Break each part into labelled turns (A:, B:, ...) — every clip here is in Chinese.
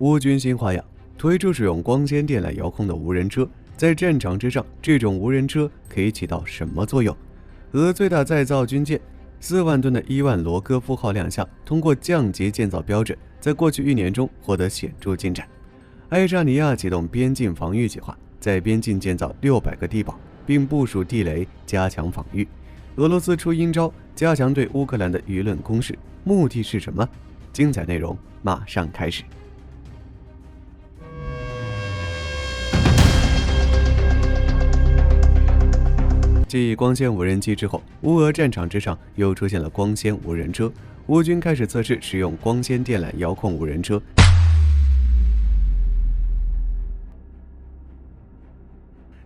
A: 乌军新花样，推出使用光纤电缆遥控的无人车。在战场之上，这种无人车可以起到什么作用？俄最大再造军舰4万吨的伊万罗戈夫号亮相，通过降级建造标准，在过去1年中获得显著进展。爱沙尼亚启动边境防御计划，在边境建造600个地堡，并部署地雷，加强防御。俄罗斯出阴招，加强对乌克兰的舆论攻势，目的是什么？精彩内容马上开始。继光纤无人机之后，乌俄战场之上又出现了光纤无人车。乌军开始测试使用光纤电缆遥控无人车。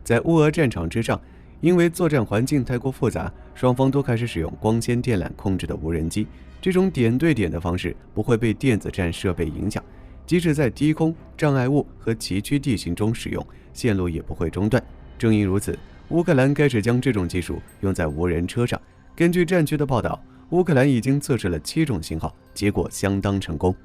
A: 在乌俄战场之上，因为作战环境太过复杂，双方都开始使用光纤电缆控制的无人机。这种点对点的方式不会被电子战设备影响，即使在低空、障碍物和崎岖地形中使用，线路也不会中断。正因如此，乌克兰开始将这种技术用在无人车上。根据战区的报道，乌克兰已经测试了7种型号，结果相当成功。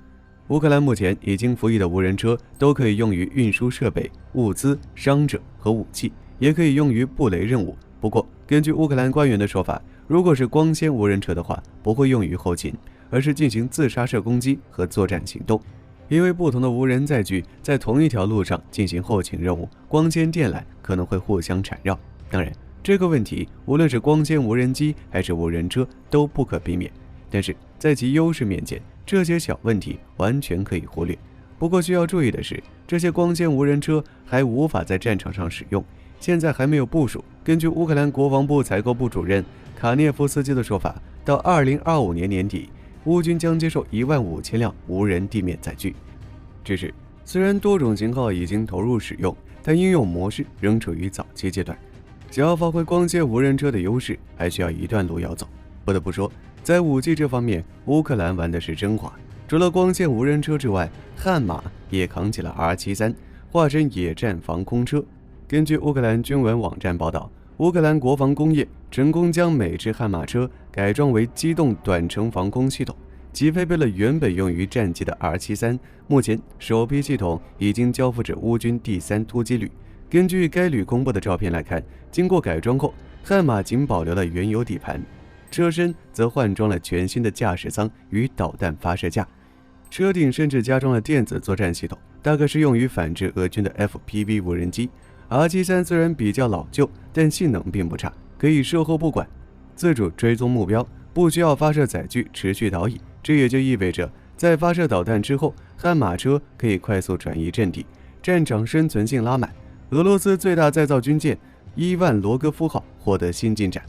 A: 乌克兰目前已经服役的无人车都可以用于运输设备、物资、伤者和武器，也可以用于布雷任务。不过，根据乌克兰官员的说法，如果是光纤无人车的话，不会用于后勤，而是进行自杀式攻击和作战行动。因为不同的无人载具在同一条路上进行后勤任务，光纤电缆可能会互相缠绕。当然，这个问题无论是光纤无人机还是无人车都不可避免，但是在其优势面前，这些小问题完全可以忽略。不过需要注意的是，这些光纤无人车还无法在战场上使用，现在还没有部署。根据乌克兰国防部采购部主任卡涅夫斯基的说法，到2025年年底，乌军将接受15000辆无人地面载具。只是，虽然多种型号已经投入使用，但应用模式仍处于早期阶段。想要发挥光纤无人车的优势，还需要一段路要走。不得不说，在武器这方面，乌克兰玩的是真滑。除了光纤无人车之外，悍马也扛起了 R73， 化身野战防空车。根据乌克兰军文网站报道，乌克兰国防工业成功将美制悍马车改装为机动短程防空系统，其配备了原本用于战机的 R73。目前，首批系统已经交付至乌军第3突击旅。根据该旅公布的照片来看，经过改装后，悍马仅保留了原有底盘，车身则换装了全新的驾驶舱与导弹发射架，车顶甚至加装了电子作战系统，大概是用于反制俄军的 FPV 无人机。R73虽然比较老旧，但性能并不差，可以售后不管，自主追踪目标，不需要发射载具持续导引。这也就意味着，在发射导弹之后，悍马车可以快速转移阵地，战场生存性拉满。俄罗斯最大再造军舰伊万罗戈夫号获得新进展。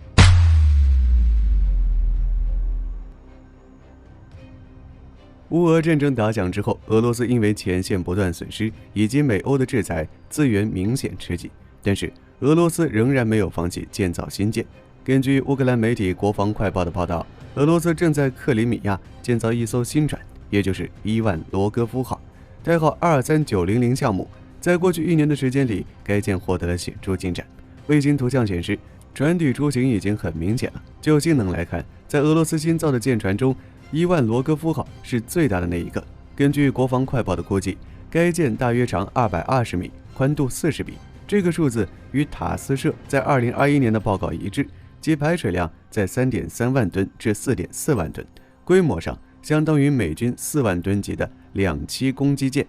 A: 乌俄战争打响之后，俄罗斯因为前线不断损失以及美欧的制裁，资源明显吃紧。但是俄罗斯仍然没有放弃建造新舰。根据乌克兰媒体《国防快报》的报道，俄罗斯正在克里米亚建造一艘新船，也就是伊万罗戈夫号，代号23900项目。在过去1年的时间里，该舰获得了显著进展。卫星图像显示，船体雏形已经很明显了。就性能来看，在俄罗斯新造的舰船中，伊万罗戈夫号是最大的那一个。根据国防快报的估计，该舰大约长220米，宽度40米。这个数字与塔斯社在2021年的报告一致，其排水量在 3.3万吨至 4.4万吨，规模上相当于美军4万吨级的2栖攻击舰。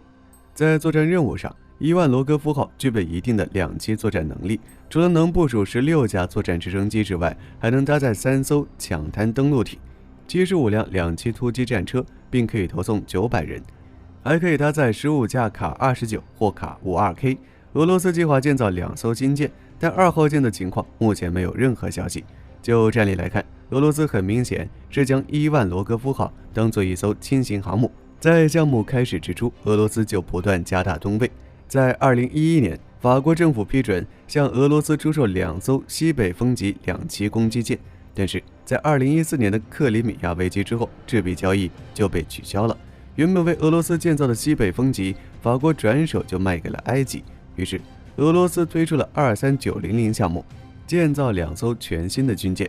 A: 在作战任务上，伊万罗戈夫号具备一定的2栖作战能力，除了能部署16架作战直升机之外，还能搭载3艘抢滩登陆艇、75辆2栖突击战车，并可以投送900人，还可以搭载15架卡29或卡 52K。 俄罗斯计划建造2艘新舰，但2号舰的情况目前没有任何消息。就战力来看，俄罗斯很明显是将伊万罗戈夫号当作一艘轻型航母。在项目开始之初，俄罗斯就不断加大吨位。在2011年，法国政府批准向俄罗斯出售2艘西北风级2栖攻击舰，但是在2014年的克里米亚危机之后，这笔交易就被取消了。原本为俄罗斯建造的西北风级，法国转手就卖给了埃及。于是，俄罗斯推出了23900项目，建造2艘全新的军舰，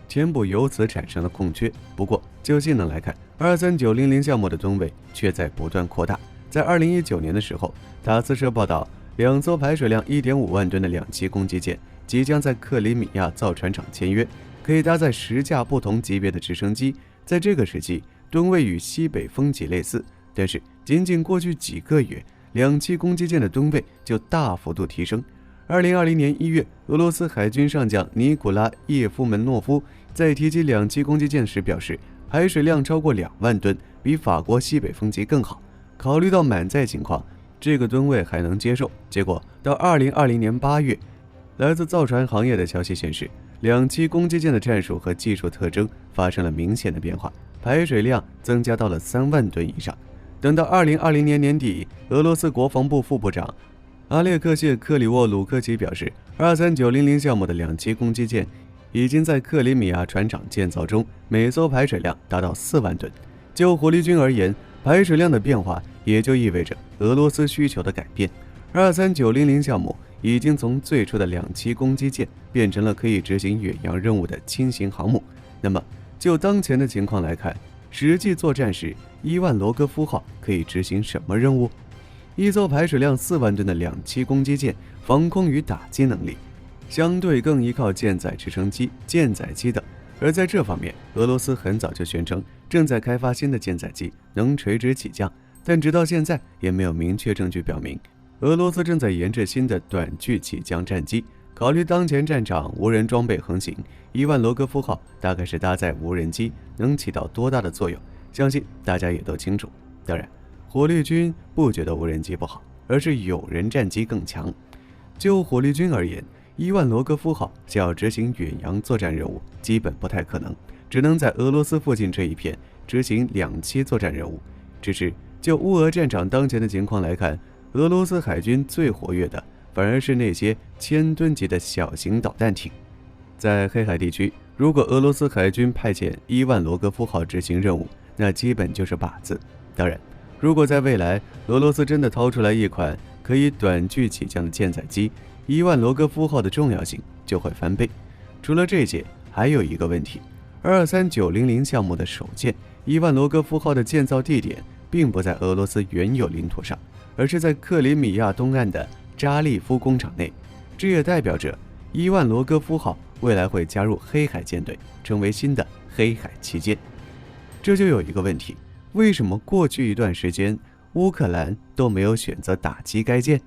A: 填补由此产生的空缺。不过，就性能来看，23900项目的吨位却在不断扩大，在2019年的时候，塔斯社报道，2艘排水量1.5万吨的两栖攻击舰即将在克里米亚造船厂签约，可以搭载10架不同级别的直升机。在这个时期，吨位与西北风级类似，但是仅仅过去几个月，两栖攻击舰的吨位就大幅度提升。2020年1月，俄罗斯海军上将尼古拉叶夫门诺夫在提及两栖攻击舰时表示，排水量超过2万吨，比法国西北风级更好。考虑到满载情况，这个吨位还能接受。结果到2020年8月，来自造船行业的消息显示，两栖攻击舰的战术和技术特征发生了明显的变化，排水量增加到了3万吨以上。等到2020年年底，俄罗斯国防部副部长阿列克谢克里沃鲁科奇表示，23900项目的两栖攻击舰已经在克里米亚船厂建造中，每艘排水量达到4万吨。就火力军而言，排水量的变化也就意味着俄罗斯需求的改变。23900项目已经从最初的两栖攻击舰变成了可以执行远洋任务的轻型航母。那么就当前的情况来看，实际作战时，伊万罗戈夫号可以执行什么任务？一艘排水量4万吨的两栖攻击舰，防空与打击能力相对更依靠舰载直升机、舰载机等。而在这方面，俄罗斯很早就宣称正在开发新的舰载机，能垂直起降，但直到现在也没有明确证据表明俄罗斯正在研制新的短距起降战机。考虑当前战场无人装备横行，伊万罗戈夫号大概是搭载无人机，能起到多大的作用，相信大家也都清楚。当然，火力军不觉得无人机不好，而是有人战机更强。就火力军而言，伊万罗戈夫号想要执行远洋作战任务基本不太可能，只能在俄罗斯附近这一片执行两栖作战任务。只是就乌俄战场当前的情况来看，俄罗斯海军最活跃的反而是那些1000吨级的小型导弹艇。在黑海地区，如果俄罗斯海军派遣伊万罗戈夫号执行任务，那基本就是靶子。当然，如果在未来俄罗斯真的掏出来一款可以短距起降的舰载机，伊万罗戈夫号的重要性就会翻倍。除了这些，还有一个问题，23900项目的首舰伊万罗戈夫号的建造地点并不在俄罗斯原有领土上，而是在克里米亚东岸的扎利夫工厂内。这也代表着伊万罗戈夫号未来会加入黑海舰队，成为新的黑海旗舰。这就有一个问题，为什么过去一段时间乌克兰都没有选择打击该舰？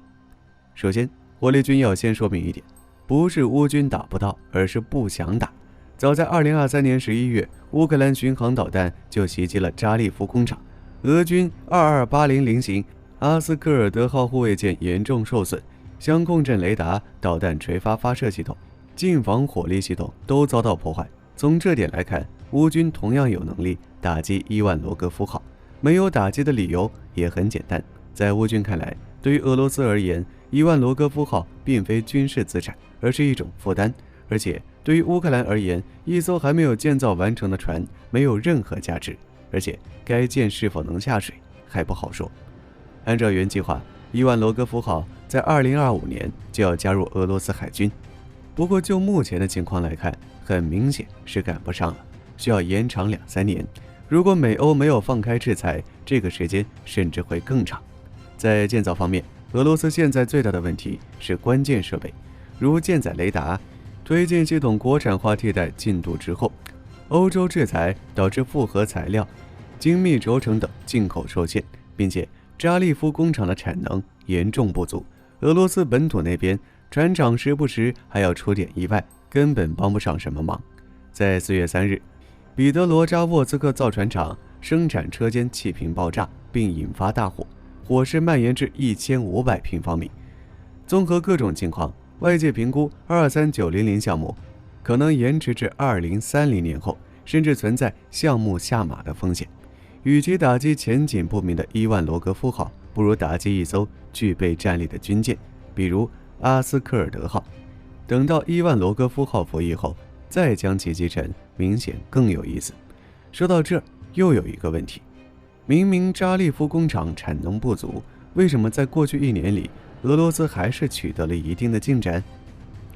A: 首先，火力军要先说明一点，不是乌军打不到，而是不想打。早在2023年11月，乌克兰巡航导弹就袭击了扎利夫工厂，俄军2280型阿斯科尔德号护卫舰严重受损，相控阵雷达、导弹垂发发射系统、近防火力系统都遭到破坏。从这点来看，乌军同样有能力打击伊万罗戈夫号。没有打击的理由也很简单，在乌军看来，对于俄罗斯而言，伊万罗戈夫号并非军事资产，而是一种负担。而且对于乌克兰而言，一艘还没有建造完成的船没有任何价值，而且该舰是否能下水还不好说。按照原计划，伊万罗戈夫号在2025年就要加入俄罗斯海军，不过就目前的情况来看，很明显是赶不上了，需要延长2-3年。如果美欧没有放开制裁，这个时间甚至会更长。在建造方面，俄罗斯现在最大的问题是关键设备，如舰载雷达。推进系统国产化替代进度之后，欧洲制裁导致复合材料、精密轴承等进口受限，并且扎利夫工厂的产能严重不足。俄罗斯本土那边船厂时不时还要出点意外，根本帮不上什么忙。在4月3日，彼得罗扎沃斯克造船厂生产车间气瓶爆炸，并引发大火，火势蔓延至1500平方米。综合各种情况，外界评估23900项目可能延迟至2030年后，甚至存在项目下马的风险。与其打击前景不明的伊万罗戈夫号，不如打击一艘具备战力的军舰，比如阿斯科尔德号。等到伊万罗戈夫号服役后，再将其击沉，明显更有意思。说到这儿，又有一个问题，明明扎利夫工厂产能不足，为什么在过去1年里俄罗斯还是取得了一定的进展？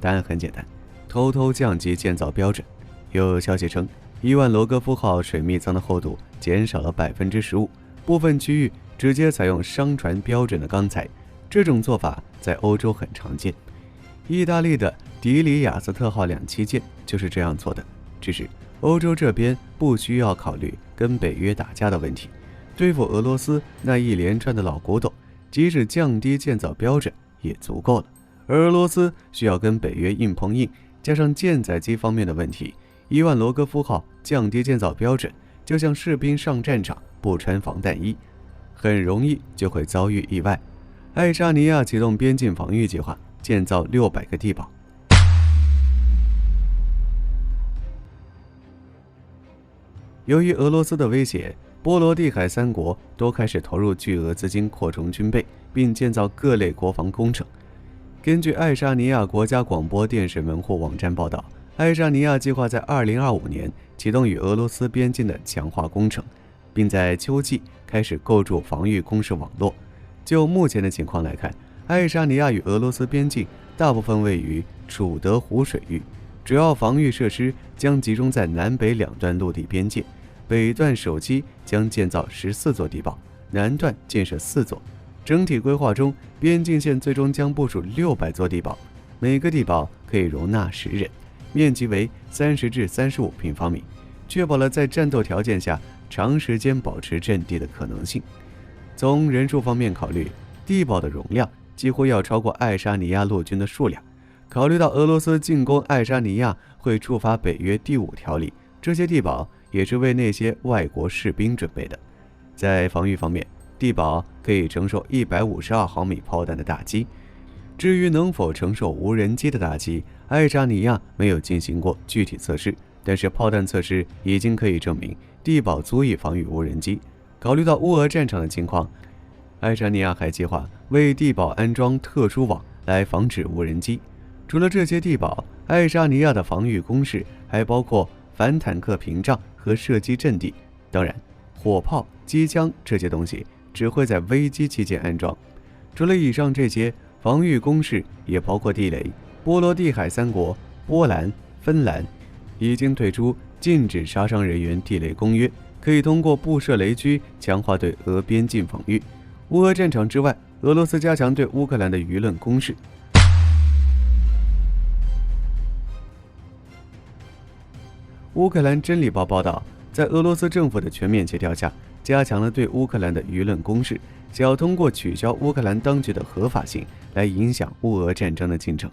A: 答案很简单，偷偷降级建造标准。有消息称，伊万罗戈夫号水密舱的厚度减少了15%，部分区域直接采用商船标准的钢材。这种做法在欧洲很常见。意大利的迪里亚斯特号两栖舰就是这样做的，只是欧洲这边不需要考虑跟北约打架的问题，对付俄罗斯那一连串的老古董，即使降低建造标准也足够了。而俄罗斯需要跟北约硬碰硬，加上舰载机方面的问题，伊万罗戈夫号降低建造标准，就像士兵上战场不穿防弹衣，很容易就会遭遇意外。爱沙尼亚启动边境防御计划，建造600个地堡。由于俄罗斯的威胁，波罗的海3国都开始投入巨额资金扩充军备，并建造各类国防工程。根据爱沙尼亚国家广播电视门户网站报道，爱沙尼亚计划在2025年启动与俄罗斯边境的强化工程，并在秋季开始构筑防御工事网络。就目前的情况来看，爱沙尼亚与俄罗斯边境大部分位于楚德湖水域，主要防御设施将集中在南北两段陆地边界。北段首期将建造14座地堡，南段建设4座。整体规划中，边境线最终将部署600座地堡，每个地堡可以容纳10人，面积为30至35平方米，确保了在战斗条件下长时间保持阵地的可能性。从人数方面考虑，地堡的容量几乎要超过爱沙尼亚陆军的数量。考虑到俄罗斯进攻爱沙尼亚会触发北约第5条例，这些地堡也是为那些外国士兵准备的。在防御方面，地堡可以承受152毫米炮弹的打击。至于能否承受无人机的打击，爱沙尼亚没有进行过具体测试，但是炮弹测试已经可以证明地堡足以防御无人机。考虑到乌俄战场的情况，爱沙尼亚还计划为地堡安装特殊网来防止无人机。除了这些地堡，爱沙尼亚的防御工事还包括反坦克屏障和射击阵地。当然，火炮、机枪这些东西只会在危机期间安装。除了以上这些，防御工事也包括地雷。波罗的海3国波兰、芬兰已经退出禁止杀伤人员地雷公约，可以通过布设雷区强化对俄边境防御。乌俄战场之外，俄罗斯加强对乌克兰的舆论攻势。乌克兰真理报报道，在俄罗斯政府的全面协调下，加强了对乌克兰的舆论攻势，想要通过取消乌克兰当局的合法性来影响乌俄战争的进程。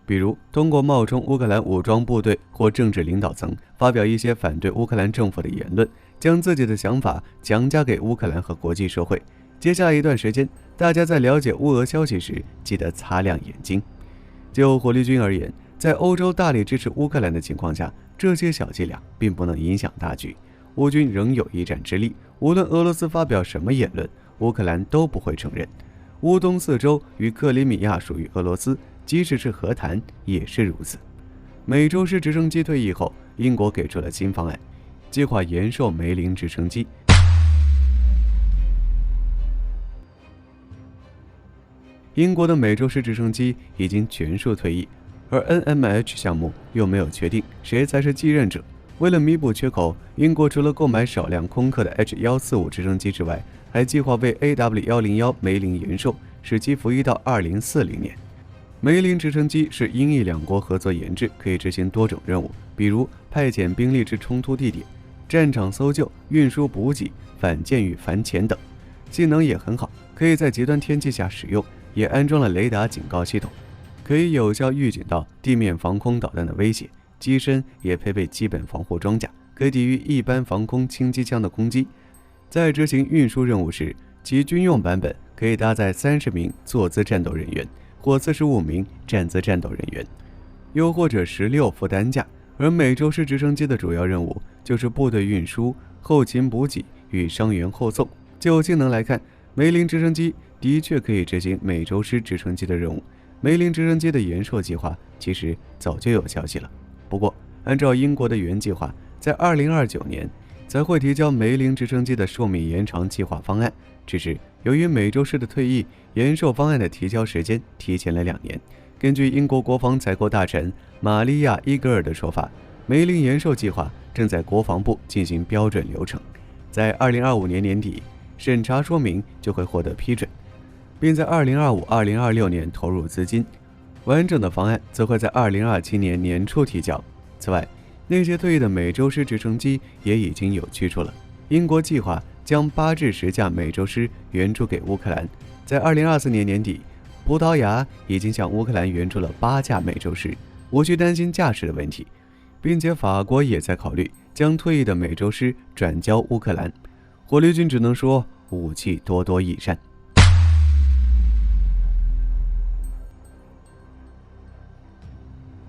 A: 比如通过冒充乌克兰武装部队或政治领导层，发表一些反对乌克兰政府的言论，将自己的想法强加给乌克兰和国际社会。接下来一段时间，大家在了解乌俄消息时，记得擦亮眼睛。就火力军而言，在欧洲大力支持乌克兰的情况下，这些小伎俩并不能影响大局。乌军仍有一战之力，无论俄罗斯发表什么言论，乌克兰都不会承认。乌东4州与克里米亚属于俄罗斯，即使是和谈也是如此。美洲狮直升机退役后，英国给出了新方案，计划延寿梅林直升机。英国的美洲狮直升机已经全数退役，而 NMH 项目又没有确定谁才是继任者。为了弥补缺口，英国除了购买少量空客的 H145直升机之外，还计划为 AW101 梅林延寿，使其服役到2040年。梅林直升机是英意2国合作研制，可以执行多种任务，比如派遣兵力至冲突地点、战场搜救、运输补给、反舰与反潜等。性能也很好，可以在极端天气下使用，也安装了雷达警告系统，可以有效预警到地面防空导弹的威胁。机身也配备基本防护装甲，可以抵御一般防空轻机枪的攻击。在执行运输任务时，其军用版本可以搭载30名坐姿战斗人员或45名站姿战斗人员，又或者16副担架。而美洲狮直升机的主要任务就是部队运输、后勤补给与伤员后送。就性能来看，梅林直升机的确可以执行美洲狮直升机的任务。梅林直升机的延寿计划其实早就有消息了。不过，按照英国的原计划，在2029年才会提交梅林直升机的寿命延长计划方案。只是由于美洲狮的退役，延寿方案的提交时间提前了2年。根据英国国防采购大臣玛利亚·伊格尔的说法，梅林延寿计划正在国防部进行标准流程，在2025年年底审查说明就会获得批准，并在2025-2026年投入资金。完整的方案则会在2027年年初提交。此外，那些退役的美洲狮直升机也已经有去处了。英国计划将8至10架美洲狮援助给乌克兰。在2024年年底，葡萄牙已经向乌克兰援助了8架美洲狮，无需担心驾驶的问题，并且法国也在考虑将退役的美洲狮转交乌克兰。火力军只能说武器多多益善。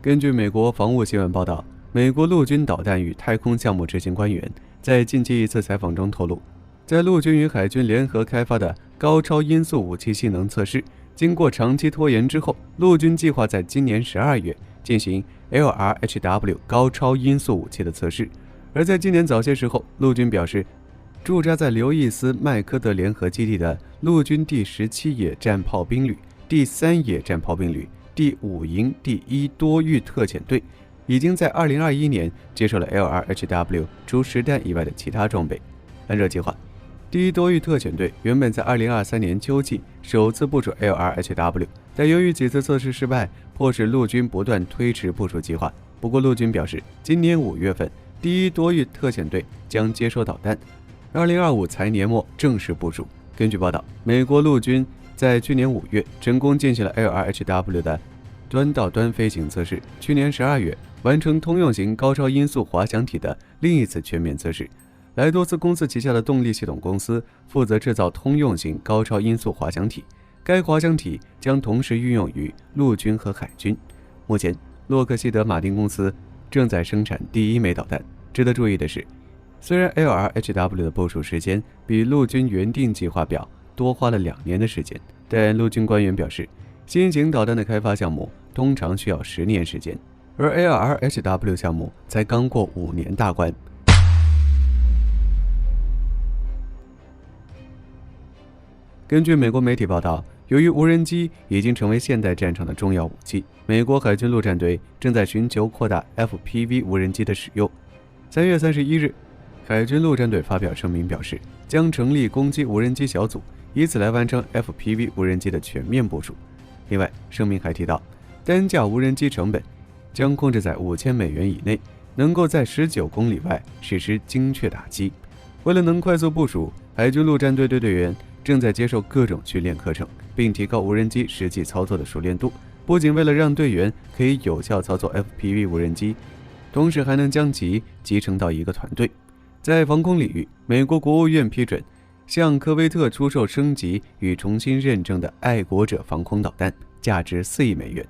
A: 根据美国防务新闻报道，美国陆军导弹与太空项目执行官员在近期一次采访中透露，在陆军与海军联合开发的高超音速武器性能测试经过长期拖延之后，陆军计划在今年12月进行 LRHW 高超音速武器的测试。而在今年早些时候，陆军表示，驻扎在刘易斯麦科德联合基地的陆军第17野战炮兵旅、第3野战炮兵旅、第5营第1多域特遣队已经在2021年接受了 LRHW 除实弹以外的其他装备。按照计划，第1多域特遣队原本在2023年秋季首次部署 LRHW， 但由于几次测试失败，迫使陆军不断推迟部署计划。不过陆军表示，今年5月份第1多域特遣队将接收导弹，2025财年末正式部署。根据报道，美国陆军在去年5月成功进行了 LRHW 的端到端飞行测试，去年12月完成通用型高超音速滑翔体的另一次全面测试。莱多斯公司旗下的动力系统公司负责制造通用型高超音速滑翔体，该滑翔体将同时运用于陆军和海军。目前，洛克希德马丁公司正在生产第1枚导弹。值得注意的是，虽然 LRHW 的部署时间比陆军原定计划表多花了2年的时间，但陆军官员表示，新型导弹的开发项目通常需要10年时间，而 LRHW 项目才刚过5年大关。根据美国媒体报道，由于无人机已经成为现代战场的重要武器，美国海军陆战队正在寻求扩大 FPV 无人机的使用。3月31日，海军陆战队发表声明表示，将成立攻击无人机小组，以此来完成 FPV 无人机的全面部署。另外，声明还提到，单架无人机成本将控制在$5000以内，能够在19公里外实施精确打击。为了能快速部署，海军陆战队队员正在接受各种训练课程，并提高无人机实际操作的熟练度。不仅为了让队员可以有效操作 FPV 无人机，同时还能将其集成到一个团队。在防空领域，美国国务院批准向科威特出售升级与重新认证的爱国者防空导弹，价值$4亿。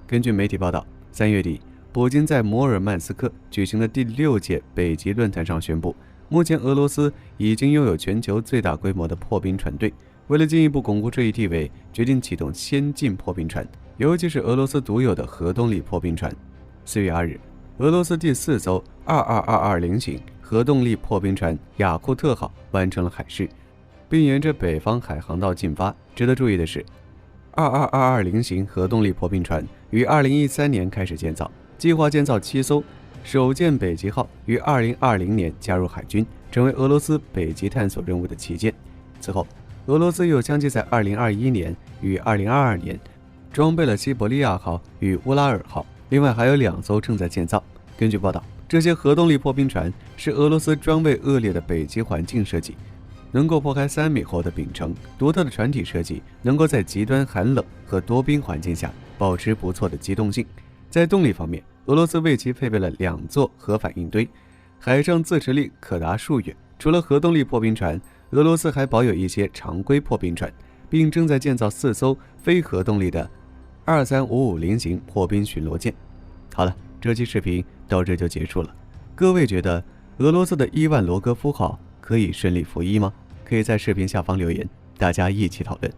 A: 根据媒体报道，3月底，普京在摩尔曼斯克举行的第6届北极论坛上宣布，目前俄罗斯已经拥有全球最大规模的破冰船队。为了进一步巩固这一地位，决定启动先进破冰船，尤其是俄罗斯独有的核动力破冰船。4月2日，俄罗斯第4艘22220型核动力破冰船雅库特号完成了海试，并沿着北方海航道进发。值得注意的是，22220型核动力破冰船于2013年开始建造，计划建造7艘。首舰北极号于2020年加入海军，成为俄罗斯北极探索任务的旗舰。此后，俄罗斯又相继在2021年与2022年装备了西伯利亚号与乌拉尔号，另外还有2艘正在建造。根据报道，这些核动力破冰船是俄罗斯专为恶劣的北极环境设计，能够破开3米厚的冰层。独特的船体设计能够在极端寒冷和多冰环境下保持不错的机动性。在动力方面，俄罗斯为其配备了2座核反应堆，海上自持力可达数月。除了核动力破冰船，俄罗斯还保有一些常规破冰船，并正在建造4艘非核动力的23550型破冰巡逻舰。好了，这期视频到这就结束了。各位觉得俄罗斯的伊万罗戈夫号可以顺利服役吗？可以在视频下方留言，大家一起讨论。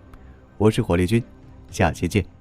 A: 我是火力军，下期见。